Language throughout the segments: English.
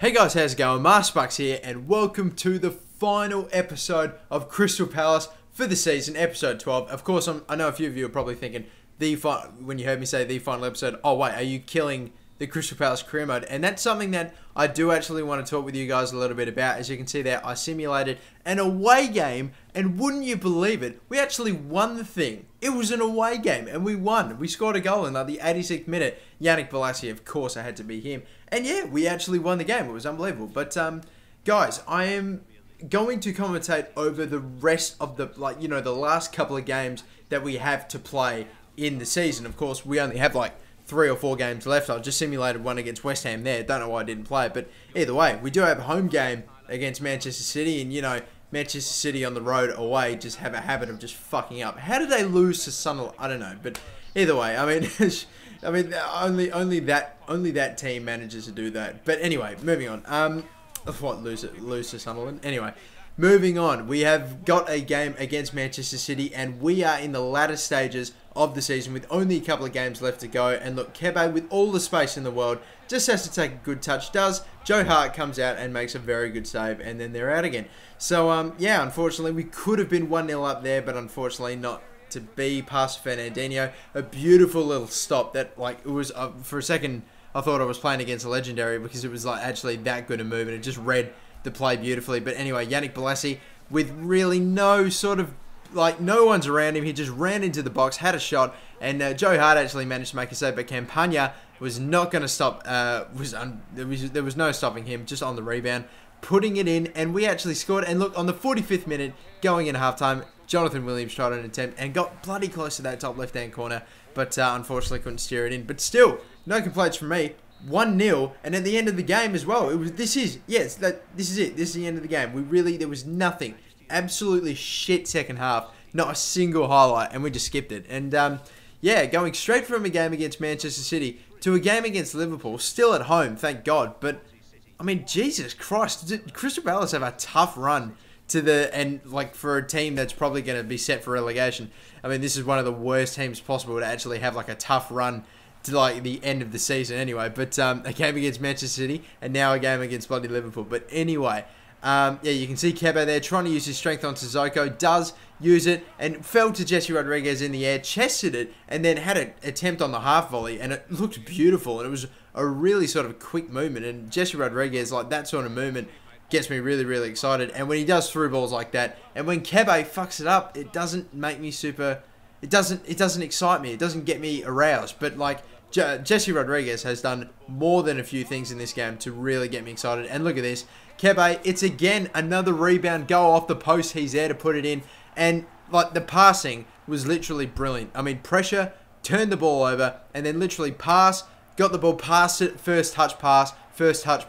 Hey guys, how's it going? MasterBucks here, and welcome to the final episode of Crystal Palace for the season, episode 12. Of course, I know a few of you are probably thinking, when you heard me say the final episode, oh wait, are you killing the Crystal Palace career mode? And that's something that I do actually want to talk with you guys a little bit about. As you can see there, I simulated an away game, and wouldn't you believe it, we actually won the thing. It was an away game, and we won. We scored a goal in like the 86th minute. Yannick Bolasie, of course, I had to be him. And yeah, we actually won the game. It was unbelievable. But guys, I am going to commentate over the rest of the, the last couple of games that we have to play in the season. Of course, we only have like 3 or 4 games left. I just simulated one against West Ham there. Don't know why I didn't play it. But either way, we do have a home game against Manchester City. And, you know, Manchester City on the road away just have a habit of just fucking up. How did they lose to Sunderland? I don't know. But either way, I mean... only that team manages to do that. But anyway, moving on. Lose to Sunderland? Anyway, moving on. We have got a game against Manchester City, and we are in the latter stages of the season with only a couple of games left to go. And look, Kebe, with all the space in the world, just has to take a good touch. Joe Hart comes out and makes a very good save, and then they're out again. So, yeah, unfortunately, we could have been 1-0 up there, but unfortunately not to be past Fernandinho. A beautiful little stop that, like, it was, for a second, I thought I was playing against a legendary because it was, like, actually that good a move, and it just read the play beautifully. But anyway, Yannick Bolasie, with really no sort of, like, no one's around him, he just ran into the box, had a shot, and Joe Hart actually managed to make a save, but Campagna was not going to stop, there was no stopping him, just on the rebound, putting it in, and we actually scored. And look, on the 45th minute, going in halftime, Jonathan Williams tried an attempt and got bloody close to that top left-hand corner, but unfortunately couldn't steer it in. But still, no complaints from me. 1-0, and at the end of the game as well, this is it. This is the end of the game. There was nothing. Absolutely shit second half. Not a single highlight, and we just skipped it. And yeah, going straight from a game against Manchester City to a game against Liverpool, still at home, thank God. But I mean, Jesus Christ, did Crystal Palace have a tough run for a team that's probably going to be set for relegation. I mean, this is one of the worst teams possible to actually have like a tough run to like the end of the season anyway. But a game against Manchester City and now a game against bloody Liverpool. But anyway, yeah, you can see Kebe there trying to use his strength on Sissoko, does use it and fell to Jesse Rodriguez in the air, chested it, and then had an attempt on the half volley, and it looked beautiful, and it was a really sort of quick movement. And Jesse Rodriguez, like that sort of movement, gets me really, really excited. And when he does through balls like that, and when Kebe fucks it up, it doesn't make me super... It doesn't excite me. It doesn't get me aroused. But like Jesse Rodriguez has done more than a few things in this game to really get me excited. And look at this, Kebe. It's again another rebound, go off the post. He's there to put it in, and like the passing was literally brilliant. I mean, pressure, turned the ball over, and then literally pass, got the ball, passed it, first touch pass, first touch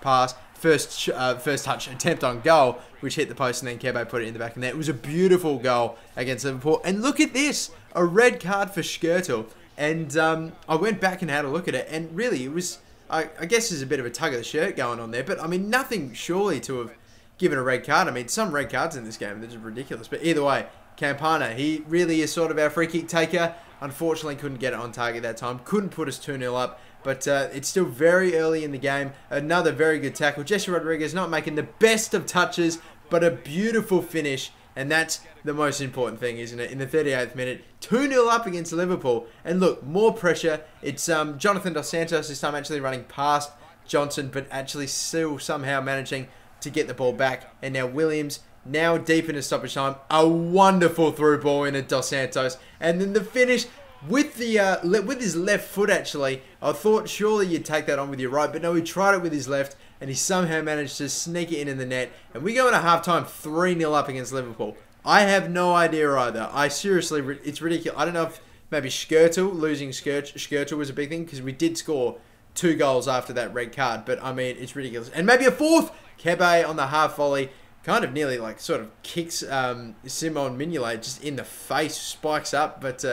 attempt on goal, which hit the post, and then Kebe put it in the back of the net. It was a beautiful goal against Liverpool. And look at this, a red card for Skirtle. And I went back and had a look at it, and really it was, I guess there's a bit of a tug of the shirt going on there, but I mean, nothing surely to have given a red card. I mean, some red cards in this game, they're just ridiculous. But either way, Campana, he really is sort of our free kick taker. Unfortunately, couldn't get it on target that time, couldn't put us 2-0 up. But it's still very early in the game. Another very good tackle. Jesse Rodriguez not making the best of touches, but a beautiful finish. And that's the most important thing, isn't it? In the 38th minute, 2-0 up against Liverpool. And look, more pressure. It's Jonathan Dos Santos this time actually running past Johnson, but actually still somehow managing to get the ball back. And now Williams, now deep into stoppage time. A wonderful through ball into Dos Santos. And then the finish... with his left foot, actually. I thought surely you'd take that on with your right, but no, he tried it with his left, and he somehow managed to sneak it in the net. And we go into halftime 3-0 up against Liverpool. I have no idea either. I seriously, it's ridiculous. I don't know if maybe losing Skirtle was a big thing, because we did score 2 goals after that red card, but I mean, it's ridiculous. And maybe a 4th! Kebe on the half volley, kind of nearly like sort of kicks Simon Mignolet just in the face, spikes up, but...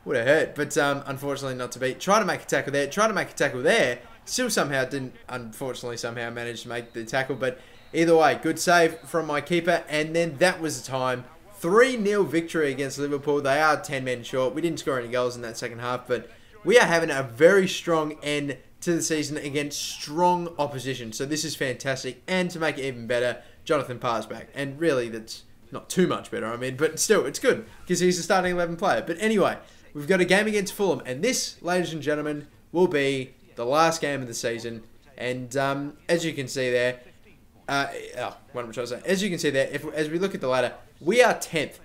would have hurt, but unfortunately not to be. Try to make a tackle there, still somehow didn't, unfortunately somehow managed to make the tackle, but either way, good save from my keeper, and then that was the time. 3-0 victory against Liverpool. They are 10 men short. We didn't score any goals in that second half, but we are having a very strong end to the season against strong opposition. So this is fantastic. And to make it even better, Jonathan Parr's back. And really, that's not too much better, I mean, but still, it's good because he's a starting 11 player. But anyway, we've got a game against Fulham. And this, ladies and gentlemen, will be the last game of the season. And as you can see there, what am I trying to say? As you can see there, as we look at the ladder, we are 10th.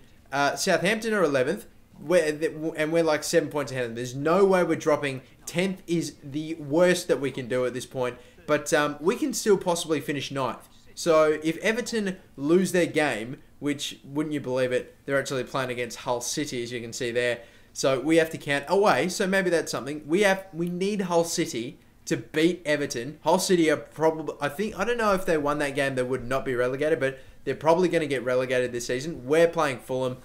Southampton are 11th. We're like 7 points ahead of them. There's no way we're dropping. 10th is the worst that we can do at this point. But we can still possibly finish 9th. So if Everton lose their game, which, wouldn't you believe it, they're actually playing against Hull City, as you can see there. So we have to count away. So maybe that's something. We need Hull City to beat Everton. Hull City are probably, I don't know if they won that game, they would not be relegated, but they're probably going to get relegated this season. We're playing Fulham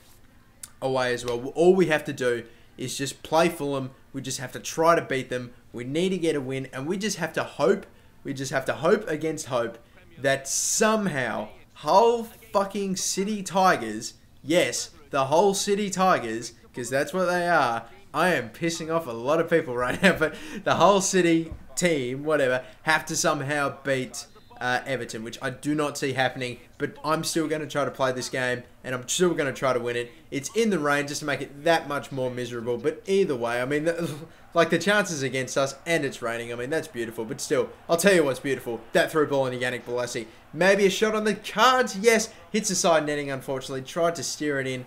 away as well. All we have to do is just play Fulham. We just have to try to beat them. We need to get a win, and we just have to hope. We just have to hope against hope that somehow Hull fucking City Tigers, yes, the Hull City Tigers, because that's what they are. I am pissing off a lot of people right now, but the Hull City team, whatever, have to somehow beat Everton, which I do not see happening, but I'm still going to try to play this game, and I'm still going to try to win it. It's in the rain just to make it that much more miserable, but either way, I mean, like the chances against us, and it's raining, I mean, that's beautiful, but still, I'll tell you what's beautiful, that through ball into Yannick Bolasie. Maybe a shot on the cards, yes, hits the side netting, unfortunately, tried to steer it in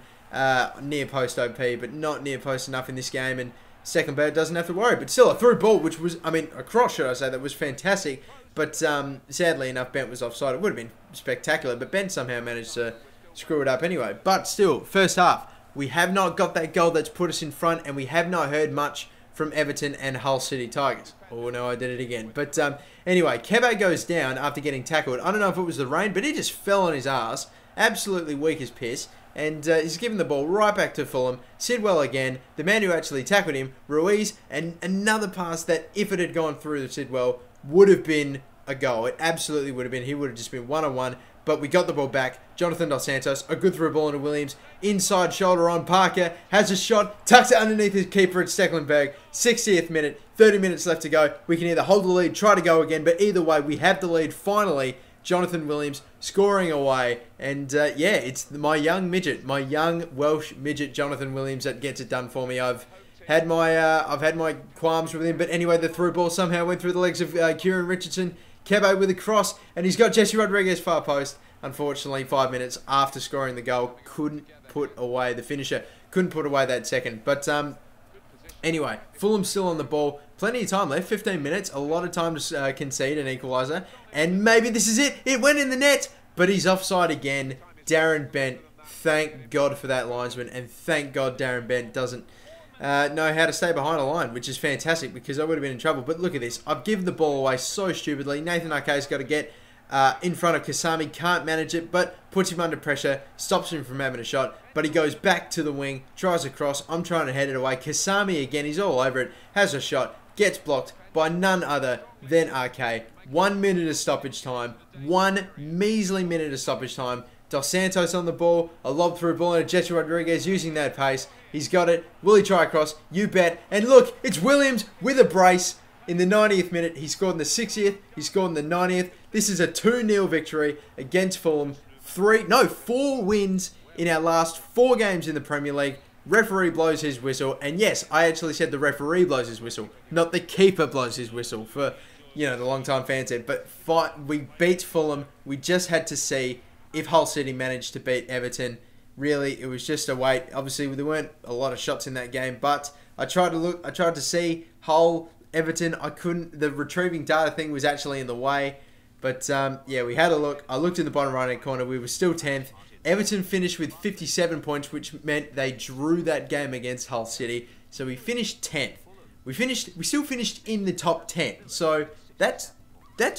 near post OP, but not near post enough in this game, and second bet doesn't have to worry, but still a through ball, which was, I mean, a cross, should I say, that was fantastic. But sadly enough, Bent was offside. It would have been spectacular, but Bent somehow managed to screw it up anyway. But still, first half, we have not got that goal that's put us in front, and we have not heard much from Everton and Hull City Tigers. Oh no, I did it again. But anyway, Kebe goes down after getting tackled. I don't know if it was the rain, but he just fell on his ass. Absolutely weak as piss. And he's given the ball right back to Fulham. Sidwell again, the man who actually tackled him, Ruiz, and another pass that, if it had gone through the Sidwell, would have been a goal. It absolutely would have been. He would have just been one-on-one, but we got the ball back. Jonathan Dos Santos, a good through ball into Williams. Inside shoulder on Parker, has a shot, tucks it underneath his keeper at Stecklenberg. 60th minute, 30 minutes left to go. We can either hold the lead, try to go again, but either way, we have the lead finally. Jonathan Williams scoring away, and yeah, it's my young midget, my young Welsh midget, Jonathan Williams, that gets it done for me. I've had my qualms with him, but anyway, the through ball somehow went through the legs of Kieran Richardson. Kebe with a cross, and he's got Jesse Rodriguez far post. Unfortunately, 5 minutes after scoring the goal, couldn't put away the finisher, couldn't put away that second. But anyway, Fulham still on the ball. Plenty of time left, 15 minutes. A lot of time to concede an equaliser. And maybe this is it. It went in the net, but he's offside again. Darren Bent, thank God for that linesman. And thank God Darren Bent doesn't know how to stay behind a line, which is fantastic because I would have been in trouble. But look at this. I've given the ball away so stupidly. Nathan Arke's got to get in front of Kasami. Can't manage it, but puts him under pressure. Stops him from having a shot. But he goes back to the wing. Tries a cross. I'm trying to head it away. Kasami again. He's all over it. Has a shot. Gets blocked by none other than RK. 1 minute of stoppage time. 1 measly minute of stoppage time. Dos Santos on the ball. A lob through ball into Jesse Rodriguez using that pace. He's got it. Will he try across? You bet. And look, it's Williams with a brace in the 90th minute. He scored in the 60th. He scored in the 90th. This is a 2-0 victory against Fulham. 4 wins in our last 4 games in the Premier League. Referee blows his whistle. And yes, I actually said the referee blows his whistle, not the keeper blows his whistle for, you know, the long-time fans said. But we beat Fulham. We just had to see if Hull City managed to beat Everton. Really, it was just a wait. Obviously, there weren't a lot of shots in that game, but I tried to see Hull, Everton. I couldn't. The retrieving data thing was actually in the way. But yeah, we had a look. I looked in the bottom right-hand corner. We were still 10th. Everton finished with 57 points, which meant they drew that game against Hull City. So we finished 10th. We still finished in the top 10. So that's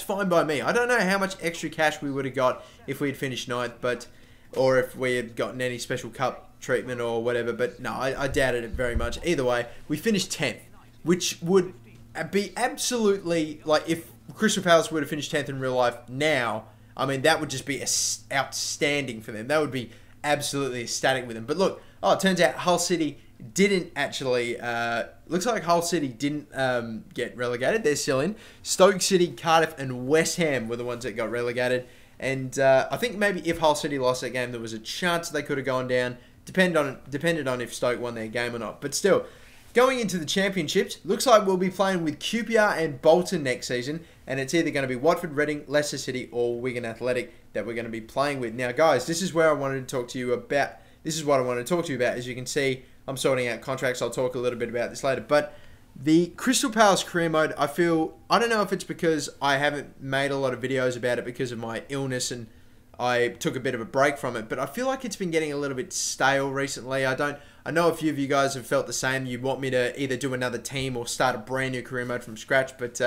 fine by me. I don't know how much extra cash we would have got if we had finished 9th, or if we had gotten any special cup treatment or whatever. But no, I doubted it very much. Either way, we finished 10th, which would be absolutely, like, if Crystal Palace would have finished 10th in real life now, I mean, that would just be outstanding for them. That would be absolutely ecstatic with them. But look, it turns out Hull City didn't actually, looks like Hull City didn't get relegated. They're still in. Stoke City, Cardiff, and West Ham were the ones that got relegated. And I think maybe if Hull City lost that game, there was a chance they could have gone down. Depended on if Stoke won their game or not. But still, going into the championships, looks like we'll be playing with QPR and Bolton next season. And it's either going to be Watford, Reading, Leicester City, or Wigan Athletic that we're going to be playing with. Now, guys, this is where I wanted to talk to you about. This is what I wanted to talk to you about. As you can see, I'm sorting out contracts. I'll talk a little bit about this later. But the Crystal Palace career mode, I don't know if it's because I haven't made a lot of videos about it because of my illness and I took a bit of a break from it, but I feel like it's been getting a little bit stale recently. I know a few of you guys have felt the same. You want me to either do another team or start a brand new career mode from scratch, but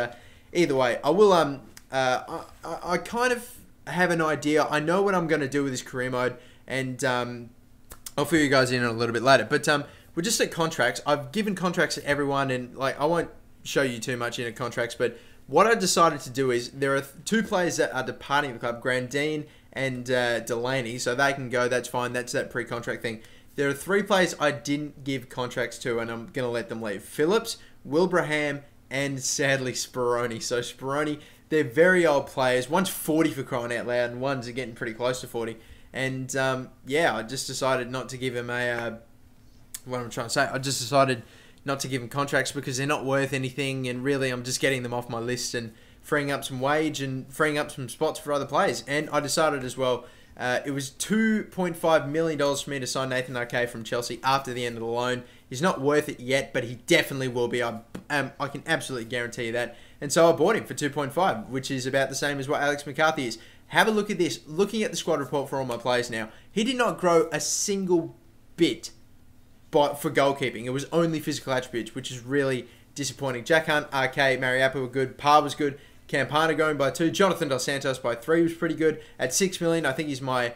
either way, I will, I kind of have an idea. I know what I'm going to do with this career mode, and I'll fill you guys in a little bit later, but we're just at contracts. I've given contracts to everyone, and like I won't show you too much into contracts, but what I decided to do is there are two players that are departing the club, Grandine and Delaney, so they can go. That's fine. That's that pre-contract thing. There are 3 players I didn't give contracts to, and I'm going to let them leave. Phillips, Wilbraham, and sadly Speroni. So Speroni, they're very old players. One's 40 for crying out loud, and one's getting pretty close to 40. And yeah, I just decided not to give him a... what I'm trying to say, I just decided not to give them contracts because they're not worth anything, and really I'm just getting them off my list and freeing up some wage and freeing up some spots for other players. And I decided as well, it was $2.5 million for me to sign Nathan Ake from Chelsea after the end of the loan. He's not worth it yet, but he definitely will be. I can absolutely guarantee you that. And so I bought him for 2.5, which is about the same as what Alex McCarthy is. Have a look at this. Looking at the squad report for all my players now, he did not grow a single bit for goalkeeping. It was only physical attributes, which is really disappointing. Jack Hunt, RK, Mariappa were good. Parr was good. Campana going by 2. Jonathan Dos Santos by 3 was pretty good. At $6 million, I think he's my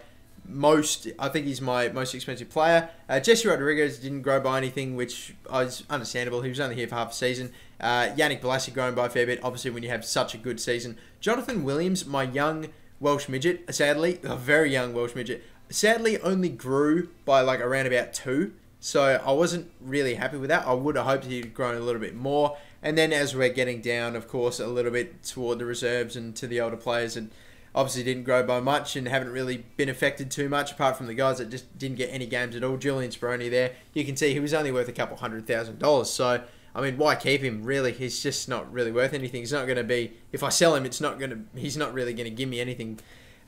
most expensive player. Jesse Rodriguez didn't grow by anything, which is understandable. He was only here for half a season. Yannick Bolasie growing by a fair bit, obviously when you have such a good season. Jonathan Williams, my young Welsh midget, sadly, a very young Welsh midget, sadly only grew by like around about 2. So I wasn't really happy with that. I would have hoped he'd grown a little bit more. And then as we're getting down, of course, a little bit toward the reserves and to the older players, and obviously didn't grow by much and haven't really been affected too much, apart from the guys that just didn't get any games at all. Julian Speroni there, you can see he was only worth a couple $100,000. So, I mean, why keep him? Really, he's just not really worth anything. He's not going to be, if I sell him, he's not really going to give me anything.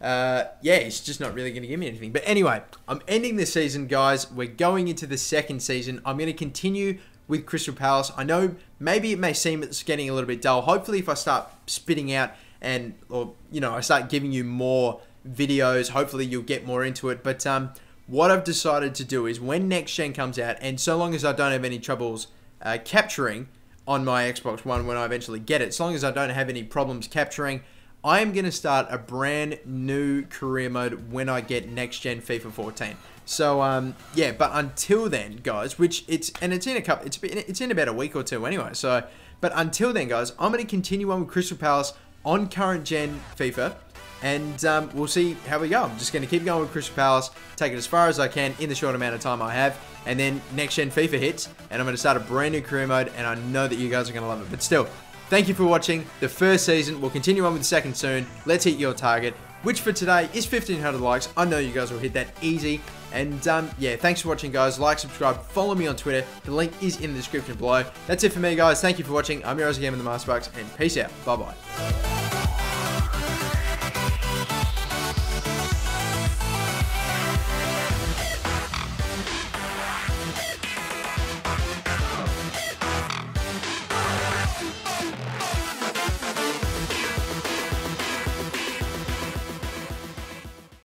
Yeah, he's just not really going to give me anything. But anyway, I'm ending this season, guys. We're going into the second season. I'm going to continue with Crystal Palace. I know maybe it may seem it's getting a little bit dull. Hopefully, if I start spitting out I start giving you more videos, hopefully you'll get more into it. But what I've decided to do is when next gen comes out, and so long as I don't have any troubles capturing on my Xbox One when I eventually get it, so long as I don't have any problems capturing, I am going to start a brand new career mode when I get next gen FIFA 14. So yeah, but until then, guys, it's in about a week or 2 anyway. So, but until then, guys, I'm going to continue on with Crystal Palace on current gen FIFA, and we'll see how we go. I'm just going to keep going with Crystal Palace, take it as far as I can in the short amount of time I have, and then next gen FIFA hits, and I'm going to start a brand new career mode, and I know that you guys are going to love it. But still, thank you for watching the first season. We'll continue on with the second soon. Let's hit your target, which for today is 1,500 likes. I know you guys will hit that easy. And yeah, thanks for watching, guys. Like, subscribe, follow me on Twitter. The link is in the description below. That's it for me, guys. Thank you for watching. I'm your Game in the MasterBucks, and peace out. Bye-bye.